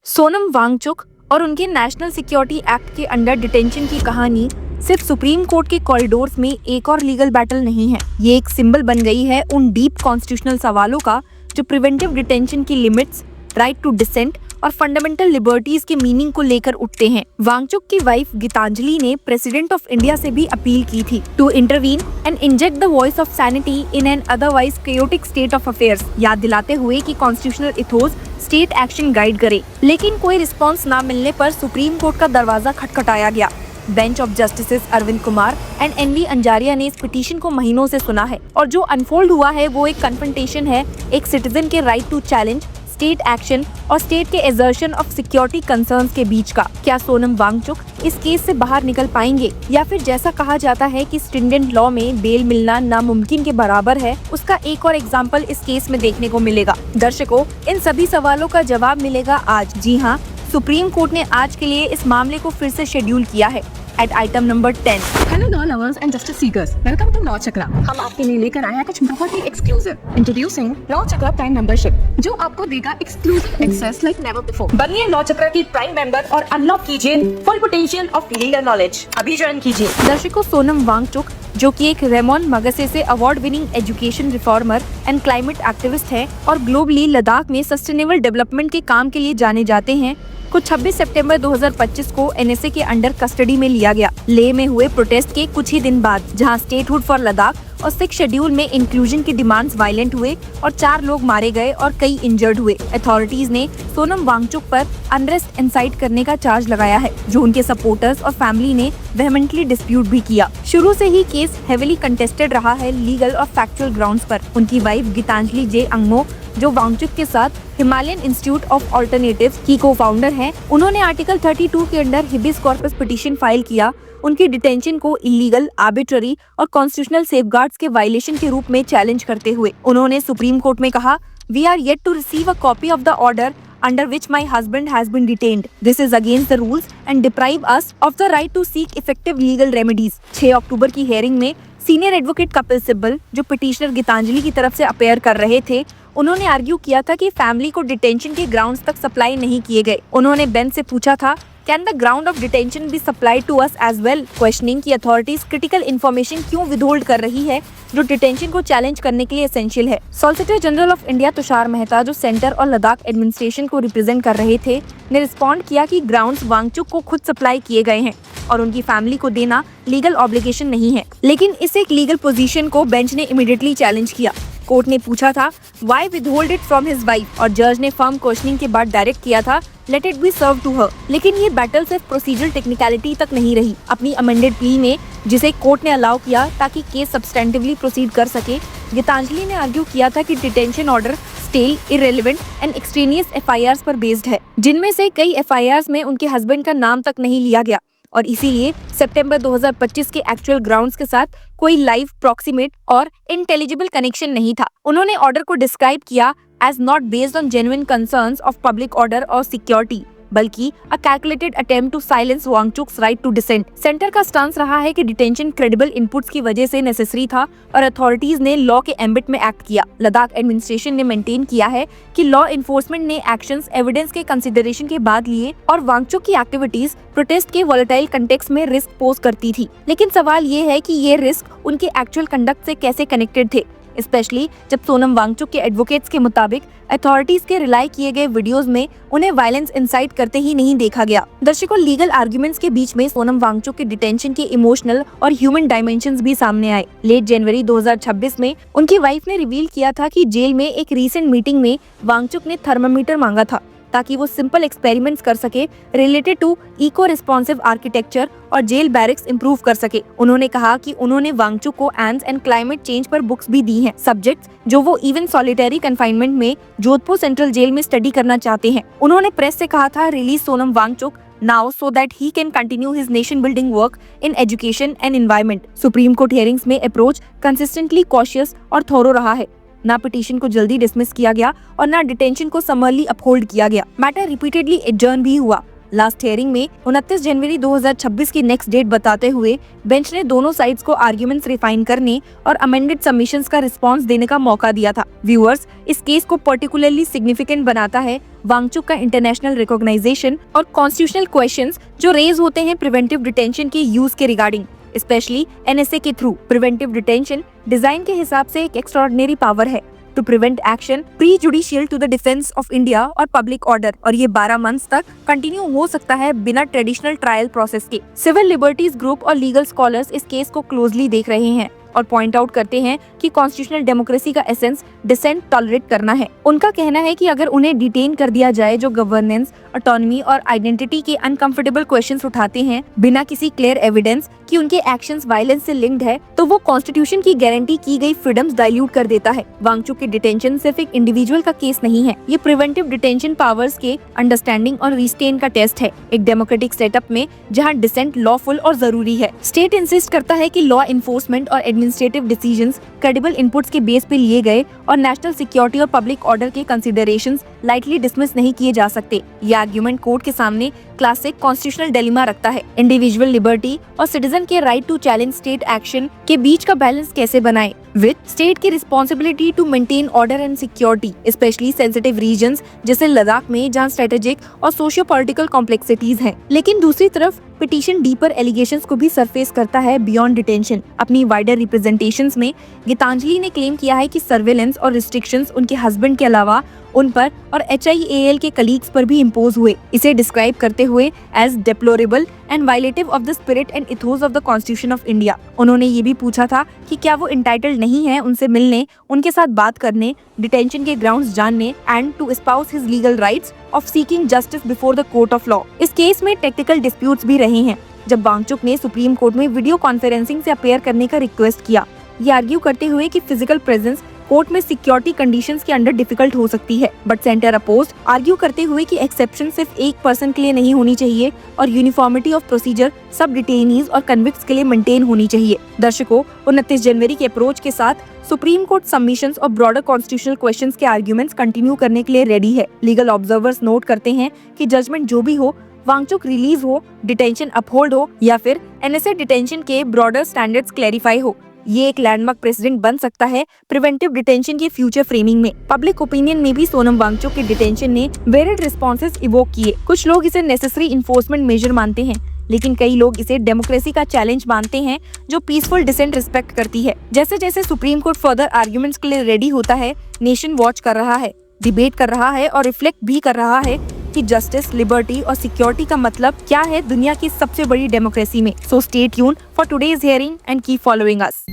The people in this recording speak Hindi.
सोनम वांगचुक और उनके नेशनल सिक्योरिटी एक्ट के अंडर डिटेंशन की कहानी सिर्फ सुप्रीम कोर्ट के कॉरिडोर्स में एक और लीगल बैटल नहीं है। ये एक सिंबल बन गई है उन डीप कॉन्स्टिट्यूशनल सवालों का जो प्रिवेंटिव डिटेंशन की लिमिट्स, राइट टू डिसेंट और फंडामेंटल लिबर्टीज के मीनिंग को लेकर उठते हैं। वांगचुक की वाइफ गीतांजलि ने प्रेसिडेंट ऑफ इंडिया से भी अपील की थी to intervene and inject the voice of sanity in an otherwise chaotic state of affairs, याद दिलाते हुए कि constitutional ethos state action guide करे। लेकिन कोई रिस्पॉन्स न मिलने पर सुप्रीम कोर्ट का दरवाजा खटखटाया गया। Bench of justices Arvind Kumar and NV Anjaria ने इस पिटीशन को महीनों से सुना है और जो अनफोल्ड हुआ है वो एक कन्फ्रंटेशन है एक सिटीजन के right to challenge state action और स्टेट के एजर्शन ऑफ सिक्योरिटी कंसर्न्स के बीच का। क्या सोनम वांगचुक इस केस से बाहर निकल पाएंगे या फिर जैसा कहा जाता है कि स्टूडेंट लॉ में बेल मिलना नामुमकिन के बराबर है, उसका एक और एग्जाम्पल इस केस में देखने को मिलेगा। दर्शकों, इन सभी सवालों का जवाब मिलेगा आज। जी हाँ, सुप्रीम कोर्ट ने आज के लिए इस मामले को फिर से शेड्यूल किया है at item number 10। Hello law lovers and justice seekers, welcome to Law Chakra. हम आपके लिए लेकर आए हैं कुछ बहुत ही exclusive. Introducing Law Chakra prime membership, जो आपको देगा exclusive access like never before. बनिए लॉ चक्रा की प्राइम मेंबर और अनलॉक कीजिए full potential of legal knowledge. अभी ज्वाइन कीजिए। दर्शकों, सोनम वांगचुक जो कि एक रेमोन मगसे से award winning education reformer and climate activist है और ग्लोबली लद्दाख में सस्टेनेबल डेवलपमेंट के काम के लिए जाने जाते हैं, को 26 सितंबर 2025 को एनएसए के अंडर कस्टडी में लिया गया। लेह में हुए प्रोटेस्ट के कुछ ही दिन बाद, जहां स्टेटहुड फॉर लद्दाख और 6 शेड्यूल में इंक्लूजन की डिमांड्स वायलेंट हुए और 4 लोग मारे गए और कई इंजर्ड हुए। अथॉरिटीज ने सोनम वांगचुक पर अनरेस्ट इंसाइट करने का चार्ज लगाया है, जो उनके सपोर्टर्स और फैमिली ने वेहेमेंटली डिस्प्यूट भी किया। शुरू से ही केस हेविली कंटेस्टेड रहा है लीगल और फैक्चुअल ग्राउंड्स पर। उनकी वाइफ गीतांजलि जे अंगमो, जो वांगचुक के साथ हिमालयन इंस्टीट्यूट ऑफ ऑल्टरनेटिव्स की को-फाउंडर हैं, उन्होंने आर्टिकल 32 के under habeas corpus petition file किया। उनकी डिटेंशन को इलीगल, आर्बिट्ररी और कॉन्स्टिट्यूशनल सेफगार्ड्स के वायलेशन के रूप में चैलेंज करते हुए उन्होंने सुप्रीम कोर्ट में कहा, we are yet to receive a copy of the order under which my husband has been detained. This is against the rules and deprive us of the right to seek effective legal remedies. 6 अक्टूबर की हेयरिंग में सीनियर एडवोकेट कपिल सिब्बल, जो पिटीशनर गीतांजलि की तरफ से अपेयर कर रहे थे, उन्होंने आर्ग्यू किया था कि फैमिली को डिटेंशन के ग्राउंड्स तक सप्लाई नहीं किए गए। उन्होंने बेंच से पूछा था, can the ground of detention be supplied to us as well, questioning की अथॉरिटीज क्रिटिकल इन्फॉर्मेशन क्यों विदहोल्ड कर रही है जो डिटेंशन को चैलेंज करने के लिए एसेंशियल है। Solicitor general of India Tushar Mehta, जो सेंटर और लद्दाख एडमिनिस्ट्रेशन को रिप्रेजेंट कर रहे थे, ने रिस्पॉन्ड किया कि ग्राउंड्स वांगचुक को खुद सप्लाई किए गए हैं और उनकी फैमिली को देना लीगल ऑब्लिगेशन नहीं है। लेकिन इस एक लीगल पोजीशन को बेंच ने इमीडिएटली चैलेंज किया। कोर्ट ने पूछा था, why withhold it from his wife, और जज ने फर्म क्वेश्चनिंग के बाद डायरेक्ट किया था, let it be serve to her. लेकिन ये बैटल सिर्फ प्रोसीजरल टेक्निकलिटी तक नहीं रही। अपनी अमेंडेड प्ली में, जिसे कोर्ट ने अलाउ किया ताकि केस सब्सटेंटिवली प्रोसीड कर सके, गीतांजलि ने आर्ग्यू किया था कि detention order stale, irrelevant and extraneous FIRs पर बेस्ड है, जिनमें से कई एफआईआर्स में उनके हस्बैंड का नाम तक नहीं लिया गया और इसीलिए सितंबर 2025 के एक्चुअल ग्राउंड्स के साथ कोई लाइव, प्रॉक्सिमेट और इंटेलिजिबल कनेक्शन नहीं था। उन्होंने ऑर्डर को डिस्क्राइब किया as not based on genuine concerns of public order और सिक्योरिटी, बल्कि a calculated attempt to silence Wangchuk's right to dissent. Centre का स्टांस रहा है कि डिटेंशन क्रेडिबल इनपुट्स की वजह से नेसेसरी था और अथॉरिटीज ने लॉ के एम्बिट में एक्ट किया। लद्दाख एडमिनिस्ट्रेशन ने मेंटेन किया है कि लॉ इन्फोर्समेंट ने एक्शंस एविडेंस के कंसिडरेशन के बाद लिए और वांगचुक की एक्टिविटीज प्रोटेस्ट के वोलेटाइल कंटेक्स्ट में रिस्क पोज करती थी। लेकिन सवाल ये है कि ये रिस्क उनके एक्चुअल कंडक्ट से कैसे कनेक्टेड थे, स्पेशली जब सोनम वांगचुक के एडवोकेट्स के मुताबिक अथॉरिटीज के रिलाई किए गए वीडियोस में उन्हें वायलेंस इंसाइट करते ही नहीं देखा गया। दर्शकों, लीगल आर्ग्यूमेंट्स के बीच में सोनम वांगचुक के डिटेंशन के इमोशनल और ह्यूमन डायमेंशंस भी सामने आए। लेट जनवरी 2026 में उनकी वाइफ ने रिवील किया था कि जेल में एक रीसेंट मीटिंग में वांगचुक ने थर्मामीटर मांगा था ताकि वो सिंपल एक्सपेरिमेंट्स कर सके related to eco responsive architecture और जेल बैरिक्स इंप्रूव कर सके। उन्होंने कहा कि उन्होंने वांगचुक को एंड्स एंड क्लाइमेट चेंज पर बुक्स भी दी हैं, सब्जेक्ट्स जो वो इवन सॉलिटरी कन्फाइनमेंट में जोधपुर सेंट्रल जेल में स्टडी करना चाहते हैं। उन्होंने प्रेस से कहा था, release Sonam Wangchuk now so that he can continue his nation building work in education and environment. Supreme Court hearings में अप्रोच कंसिस्टेंटली कॉशियस और थोरो रहा है। ना पिटीशन को जल्दी डिसमिस किया गया और ना डिटेंशन को समरली अपहोल्ड किया गया। मैटर रिपीटेडली एडजर्न भी हुआ। लास्ट हियरिंग में 29 जनवरी 2026 की नेक्स्ट डेट बताते हुए बेंच ने दोनों साइड्स को आर्ग्यूमेंट्स रिफाइन करने और अमेंडेड सबमिशंस का रिस्पांस देने का मौका दिया था। व्यूअर्स, इस केस को पर्टिकुलरली सिग्निफिकेंट बनाता है वांगचुक का इंटरनेशनल रिकॉग्नाइजेशन और कॉन्स्टिट्यूशनल क्वेश्चंस जो रेज होते हैं प्रिवेंटिव डिटेंशन के यूज के रिगार्डिंग, स्पेशली एनएसए के थ्रू। प्रिवेंटिव डिटेंशन डिजाइन के हिसाब से एक एक्स्ट्राऑर्डिनरी पावर है to prevent action prejudicial to the defence of India और पब्लिक ऑर्डर, और ये 12 मंथ्स तक कंटिन्यू हो सकता है बिना ट्रेडिशनल ट्रायल प्रोसेस के। सिविल लिबर्टीज ग्रुप और लीगल स्कॉलर्स इस केस को क्लोजली देख रहे हैं और पॉइंट आउट करते हैं कि कॉन्स्टिट्यूशनल डेमोक्रेसी का एसेंस डिसेंट टॉलरेट करना है। उनका कहना है कि अगर उन्हें डिटेन कर दिया जाए जो गवर्नेंस, ऑटोनॉमी और आइडेंटिटी के अनकंफर्टेबल क्वेश्चंस उठाते हैं बिना किसी क्लियर एविडेंस कि उनके एक्शंस वायलेंस से लिंक्ड है, तो वो कॉन्स्टिट्यूशन की गारंटी की गई फ्रीडम्स डाइल्यूट कर देता है। वांगचुक की डिटेंशन सिर्फ एक इंडिविजुअल का केस नहीं है, ये प्रिवेंटिव डिटेंशन पावर्स के अंडरस्टैंडिंग और रिस्ट्रेन का टेस्ट है एक डेमोक्रेटिक सेटअप में जहाँ डिसेंट लॉफुल और जरूरी है। स्टेट इंसिस्ट करता है कि लॉ इन्फोर्समेंट और एडमिनिस्ट्रेटिव डिसीजंस क्रेडिबल इनपुट्स के बेस पे लिए गए और नेशनल सिक्योरिटी और पब्लिक ऑर्डर के कंसिडरेशंस लाइटली डिसमिस नहीं किए जा सकते। ये आर्गुमेंट कोर्ट के सामने क्लासिक कॉन्स्टिट्यूशनल डिलेमा रखता है। इंडिविजुअल लिबर्टी और सिटीजन के right to challenge state action के बीच का बैलेंस कैसे बनाएं, विद स्टेट की responsibility to maintain order and security, specially sensitive regions जैसे लद्दाख में जहाँ स्ट्रेटेजिक और सोशियो पॉलिटिकल कॉम्प्लेक्सिटीज हैं। लेकिन दूसरी तरफ पिटीशन डीपर एलिगेशंस को भी सरफेस करता है बियॉन्ड डिटेंशन। अपनी वाइडर रिप्रेजेंटेशंस में गीतांजलि ने क्लेम किया है कि सर्वेलेंस और रिस्ट्रिक्शंस उनके हस्बैंड के अलावा उन पर और HIAL के कलीग्स पर भी इम्पोज हुए, इसे डिस्क्राइब करते हुए as deplorable and violative of the spirit and ethos of the constitution of India. उन्होंने ये भी पूछा था कि क्या वो इंटाइटल्ड नहीं है उनसे मिलने, उनके साथ बात करने, डिटेंशन के ग्राउंड्स जानने and to espouse his legal rights of seeking justice before the court of law. इस केस में टेक्निकल डिस्प्यूट्स भी रहे हैं जब वांगचुक ने सुप्रीम कोर्ट में वीडियो कॉन्फ्रेंसिंग से अपेयर करने का रिक्वेस्ट किया, ये आर्ग्यू करते हुए कि फिजिकल प्रेजेंस कोर्ट में सिक्योरिटी कंडीशंस के अंडर डिफिकल्ट हो सकती है। बट सेंटर अपोज्ड, आर्ग्यू करते हुए कि एक्सेप्शन सिर्फ एक पर्सन के लिए नहीं होनी चाहिए और यूनिफॉर्मिटी ऑफ प्रोसीजर सब डिटेनीज और कन्विक्ट्स के लिए मेंटेन होनी चाहिए। दर्शकों, 29 जनवरी के अप्रोच के साथ सुप्रीम कोर्ट सबमिशंस और ब्रॉडर कॉन्स्टिट्यूशनल क्वेश्चंस के आर्ग्यूमेंट्स कंटिन्यू करने के लिए रेडी है। लीगल ऑब्जर्वर्स नोट करते हैं कि जजमेंट जो भी हो, वांगचुक रिलीज हो, डिटेंशन अपहोल्ड हो या फिर NSA डिटेंशन के ब्रॉडर स्टैंडर्ड्स क्लैरिफाई हो, ये एक लैंडमार्क प्रेसिडेंट बन सकता है प्रिवेंटिव डिटेंशन के फ्यूचर फ्रेमिंग में। पब्लिक ओपिनियन में भी सोनम वांगचुक के डिटेंशन ने वेरिड रिस्पॉन्सेस इवोक किए। कुछ लोग इसे नेसेसरी इन्फोर्समेंट मेजर मानते हैं, लेकिन कई लोग इसे डेमोक्रेसी का चैलेंज मानते हैं जो पीसफुल डिसेंट रिस्पेक्ट करती है। जैसे जैसे सुप्रीम कोर्ट फर्दर आर्ग्यूमेंट्स के लिए रेडी होता है, नेशन वॉच कर रहा है, डिबेट कर रहा है और रिफ्लेक्ट भी कर रहा है कि जस्टिस, लिबर्टी और सिक्योरिटी का मतलब क्या है दुनिया की सबसे बड़ी डेमोक्रेसी में। So stay tuned for today's hearing and keep following us.